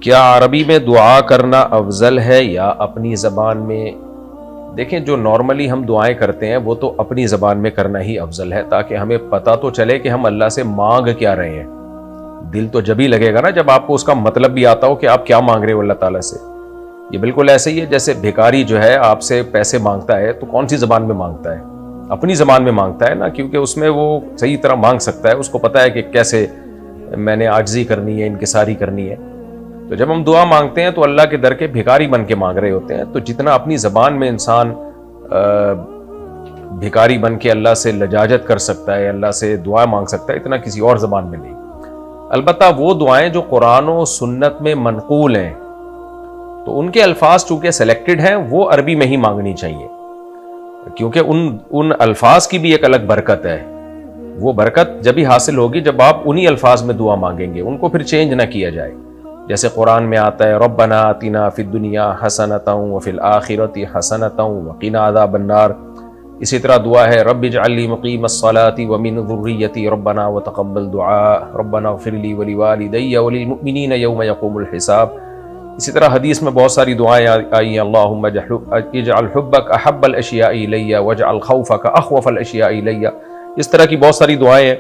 کیا عربی میں دعا کرنا افضل ہے یا اپنی زبان میں؟ دیکھیں، جو نارملی ہم دعائیں کرتے ہیں وہ تو اپنی زبان میں کرنا ہی افضل ہے، تاکہ ہمیں پتہ تو چلے کہ ہم اللہ سے مانگ کیا رہے ہیں۔ دل تو جب ہی لگے گا نا جب آپ کو اس کا مطلب بھی آتا ہو کہ آپ کیا مانگ رہے ہو اللہ تعالیٰ سے۔ یہ بالکل ایسے ہی ہے جیسے بھیکاری جو ہے آپ سے پیسے مانگتا ہے تو کون سی زبان میں مانگتا ہے؟ اپنی زبان میں مانگتا ہے نا، کیونکہ اس میں وہ صحیح طرح مانگ سکتا ہے، اس کو پتہ ہے کہ کیسے میں نے عاجزی کرنی ہے، انکساری کرنی ہے۔ تو جب ہم دعا مانگتے ہیں تو اللہ کے در کے بھیکاری بن کے مانگ رہے ہوتے ہیں، تو جتنا اپنی زبان میں انسان بھیکاری بن کے اللہ سے لجاجت کر سکتا ہے، اللہ سے دعا مانگ سکتا ہے، اتنا کسی اور زبان میں نہیں۔ البتہ وہ دعائیں جو قرآن و سنت میں منقول ہیں تو ان کے الفاظ چونکہ سلیکٹڈ ہیں، وہ عربی میں ہی مانگنی چاہیے، کیونکہ ان الفاظ کی بھی ایک الگ برکت ہے۔ وہ برکت جب ہی حاصل ہوگی جب آپ انہی الفاظ میں دعا مانگیں گے، ان کو پھر چینج نہ کیا جائے۔ جیسے قرآن میں آتا ہے ربنا آتنا فی الدنیا حسنۃ وفی الآخرۃ حسنۃ وقنا عذاب النار، اسی طرح دعا ہے رب اجعل لی مقیم الصلاۃ ومن ذریتی ربنا وتقبل دعاء ربنا اغفر لی ولوالدی وللمؤمنین یوم یقوم الحساب۔ اسی طرح حدیث میں بہت ساری دعائیں آئی ہیں، اللہم اجعل حبک احب الاشیاء الی واجعل خوفک اخوف الاشیاء الی، اس طرح کی بہت ساری دعائیں ہیں۔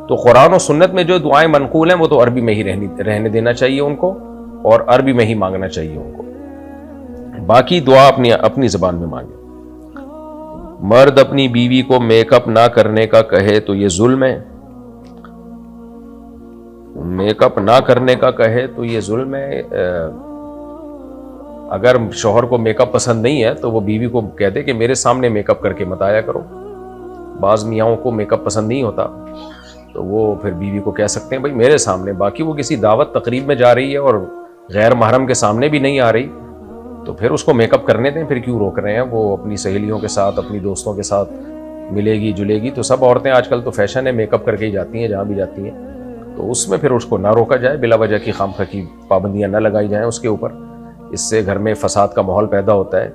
تو قرآن و سنت میں جو دعائیں منقول ہیں وہ تو عربی میں ہی رہنے دینا چاہیے ان کو، اور عربی میں ہی مانگنا چاہیے ان کو، باقی دعا اپنی زبان میں مانگے۔ مرد اپنی بیوی کو میک اپ نہ کرنے کا کہے تو یہ ظلم ہے؟ میک اپ نہ کرنے کا کہے تو یہ ظلم ہے۔ اگر شوہر کو میک اپ پسند نہیں ہے تو وہ بیوی کو کہہ دے کہ میرے سامنے میک اپ کر کے مت آیا کرو۔ بعض میاں کو میک اپ پسند نہیں ہوتا تو وہ پھر بیوی کو کہہ سکتے ہیں بھائی میرے سامنے، باقی وہ کسی دعوت تقریب میں جا رہی ہے اور غیر محرم کے سامنے بھی نہیں آ رہی تو پھر اس کو میک اپ کرنے دیں، پھر کیوں روک رہے ہیں؟ وہ اپنی سہیلیوں کے ساتھ، اپنی دوستوں کے ساتھ ملے گی جلے گی، تو سب عورتیں آج کل تو فیشن ہے میک اپ کر کے ہی جاتی ہیں جہاں بھی جاتی ہیں، تو اس میں پھر اس کو نہ روکا جائے، بلا وجہ کی خامخواہ کی پابندیاں نہ لگائی جائیں اس کے اوپر، اس سے گھر میں فساد کا ماحول پیدا ہوتا ہے۔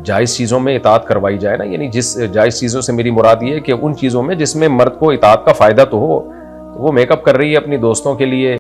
جائز چیزوں میں اطاعت کروائی جائے نا، یعنی جس جائز چیزوں سے میری مراد یہ ہے کہ ان چیزوں میں جس میں مرد کو اطاعت کا فائدہ تو ہو، تو وہ میک اپ کر رہی ہے اپنی دوستوں کے لیے